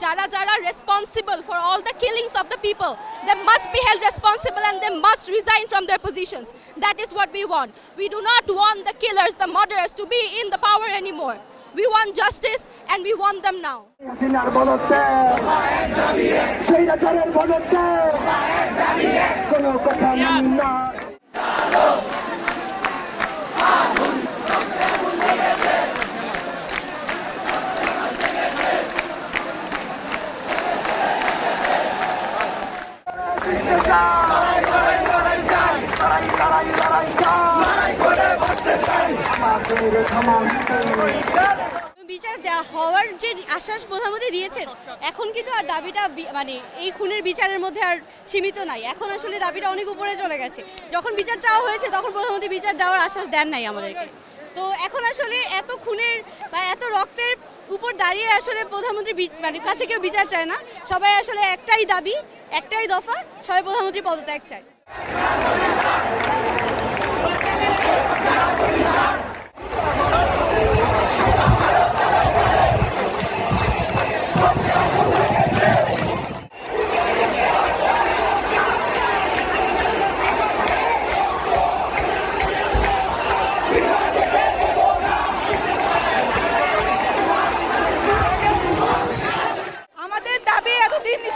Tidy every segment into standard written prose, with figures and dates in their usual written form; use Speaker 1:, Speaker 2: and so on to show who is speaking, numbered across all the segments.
Speaker 1: যারা যারা responsible for all the killings of the people, they must be held responsible and they must resign from their positions. That is what we want. We do not want the killers, the murderers to be in the power anymore. We want justice and we want them now.
Speaker 2: বিচার হওয়ার যে আশ্বাস প্রধানমন্ত্রী দিয়েছেন, এখন কিন্তু আর দাবিটা মানে এই খুনের বিচারের মধ্যে আর সীমিত নাই। এখন আসলে দাবিটা অনেক উপরে চলে গেছে। যখন বিচার চাওয়া হয়েছে তখন প্রধানমন্ত্রী বিচার দেওয়ার আশ্বাস দেন নাই আমাদেরকে। তো এখন আসলে এত খুনের বা এত রক্তের উপর দাঁড়িয়ে আসলে প্রধানমন্ত্রী মানে কাছে কেউ বিচার চায় না। সবাই আসলে একটাই দাবি, একটাই দফা, সবাই প্রধানমন্ত্রী পদত্যাগ চায়।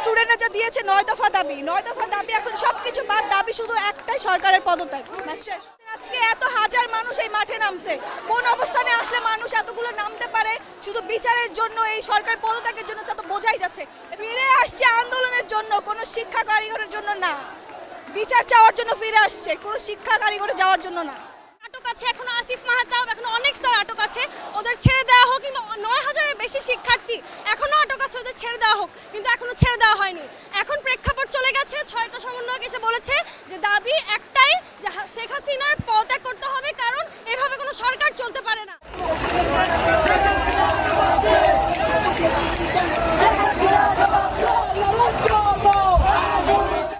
Speaker 1: স্টুডেন্টরা যা দিয়েছে 9 দফা দাবি, 9 দফা দাবি, এখন সবকিছু বাদ, দাবি শুধু একটাই, সরকারের পদত্যাগ। আজকে এত হাজার মানুষ এই মাঠে নামছে, কোন অবস্থানে আসলে মানুষ এতগুলো নামতে পারে? শুধু বিচারের জন্য, এই সরকার পদত্যাগের জন্য, তা তো বোঝাই যাচ্ছে। ফিরে আসছে আন্দোলনের জন্য, কোনো শিক্ষা কারিগরের জন্য না, বিচার চাওয়ার জন্য ফিরে আসছে, কোনো শিক্ষা কারিগরে যাওয়ার জন্য না।
Speaker 2: আটক আছে এখনো আসিফ মাহতাব, এখনো অনেক স্যার আটক আছে, ওদের ছেড়ে দেওয়া হোক। কিংবা 9000-এর বেশি শিক্ষার্থী এখনো আটক আছে, ওদের ছেড়ে দেওয়া হোক, কিন্তু এখনো ছেড়ে দেওয়া হয়নি। এখন প্রেক্ষাপট চলে গেছে, 6টা সমন্বয়ক এসে বলেছে যে দাবি একটাই, যে শেখ হাসিনার পদত্যাগ করতে হবে, কারণ এভাবে কোনো সরকার চলতে পারে না।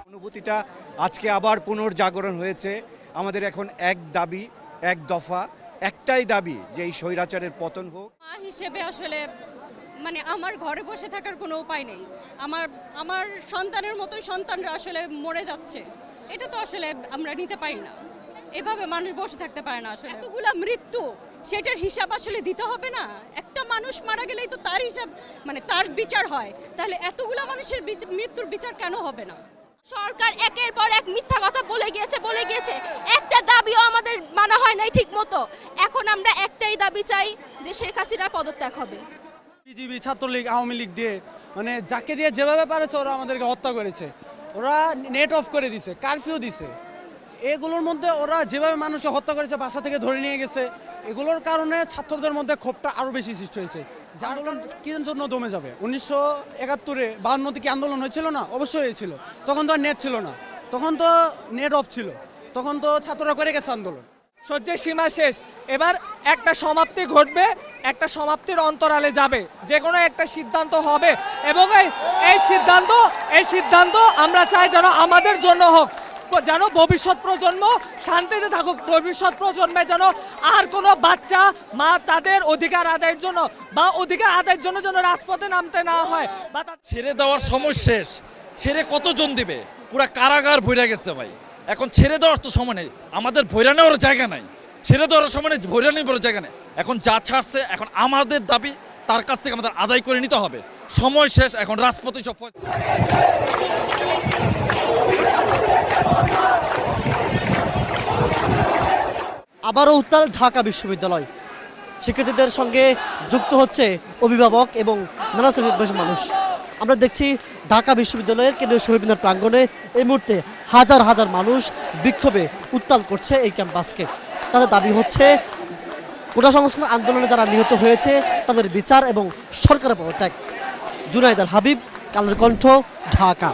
Speaker 3: অনুভূতিটা আজকে আবার পুনর্জাগরণ হয়েছে। আমাদের এখন এক দাবি, এক দফা, একটাই দাবি যে এই স্বৈরাচারের পতন হোক।
Speaker 2: মা হিসেবে আসলে মানে আমার ঘরে বসে থাকার কোনো উপায় নেই। আমার সন্তানের মতোই সন্তানরা আসলে মরে যাচ্ছে, এটা তো আসলে আমরা নিতে পারি না। এভাবে মানুষ বসে থাকতে পারে না। আসলে এতগুলা মৃত্যু, সেটার হিসাব আসলে দিতে হবে না? একটা মানুষ মারা গেলেই তো তার হিসাব, মানে তার বিচার হয়, তাহলে এতগুলা মানুষের মৃত্যুর বিচার কেন হবে না?
Speaker 1: সরকার একের পর এক মিথ্যা কথা বলে গিয়েছে, একটা দাবিও আমাদের মানা হয় নাই ঠিক মতো। এখন আমরা একটাই দাবি চাই যে শেখ হাসিনার পদত্যাগ হবে।
Speaker 4: বিজেপি, ছাত্রলীগ, আওয়ামী লীগ দিয়ে, মানে যাকে দিয়ে যেভাবে পারেছে ওরা আমাদেরকে হত্যা করেছে। ওরা নেট অফ করে দিছে, কারফিউ দিছে। এগুলোর মধ্যে ওরা যেভাবে মানুষকে হত্যা করেছে, বাসা থেকে ধরে নিয়ে গেছে, এগুলোর কারণে ছাত্রদের মধ্যে ক্ষোভটা আরও বেশি সৃষ্টি হয়েছে। যে আন্দোলন কি জন্য দমে যাবে? 1971-এ 52 কি আন্দোলন হয়েছিল না? অবশ্যই হয়েছিল। তখন তো আর নেট ছিল না, তখন তো নেট অফ ছিল, তখন তো ছাত্ররা করে গেছে আন্দোলন।
Speaker 5: সহ্যের সীমা শেষ, এবার একটা সমাপ্তি ঘটবে, একটা সমাপ্তির অন্তরালে যাবে, যে কোনো একটা সিদ্ধান্ত হবে। এবং এই সিদ্ধান্ত আমরা চাই যেন আমাদের জন্য হোক, যেন ভবিষ্যৎ প্রজন্ম শান্তিতে থাকুক, ভবিষ্যৎ প্রজন্মে যেন আর কোনো বাচ্চা মা তাদের অধিকার আদায়ের জন্য বা অধিকার আদায়ের জন্য যেন রাজপথে নামতে না হয়। বা
Speaker 6: ছেড়ে দেওয়ার সময় শেষ। ছেড়ে কতজন দিবে? পুরা কারাগার ভরে গেছে ভাই। এখন ছেড়ে দেওয়ার তো সময় নেই, আমাদের ভৈরা নেওয়ার জায়গা নাই, ছেড়ে দেওয়ার সময় নেই, ভৈরা নেওয়ার জায়গা নেই। এখন যা ছাড়ছে, এখন আমাদের দাবি তার কাছ থেকে আমাদের আদায় করে নিতে হবে। সময় শেষ, এখন রাজপথে সব।
Speaker 7: আবারও উত্তাল ঢাকা বিশ্ববিদ্যালয়। শিক্ষার্থীদের সঙ্গে যুক্ত হচ্ছে অভিভাবক এবং নানা শ্রেণীর মানুষ। আমরা দেখছি ঢাকা বিশ্ববিদ্যালয়ের কেন্দ্রীয় শহীদ মিনার প্রাঙ্গণে এই মুহূর্তে হাজার হাজার মানুষ বিক্ষোভে উত্তাল করছে এই ক্যাম্পাসকে। তাদের দাবি হচ্ছে কোটা সংস্কার আন্দোলনে যারা নিহত হয়েছে তাদের বিচার এবং সরকারের পদত্যাগ। জুনায়েদ আল হাবিব, কালের কণ্ঠ, ঢাকা।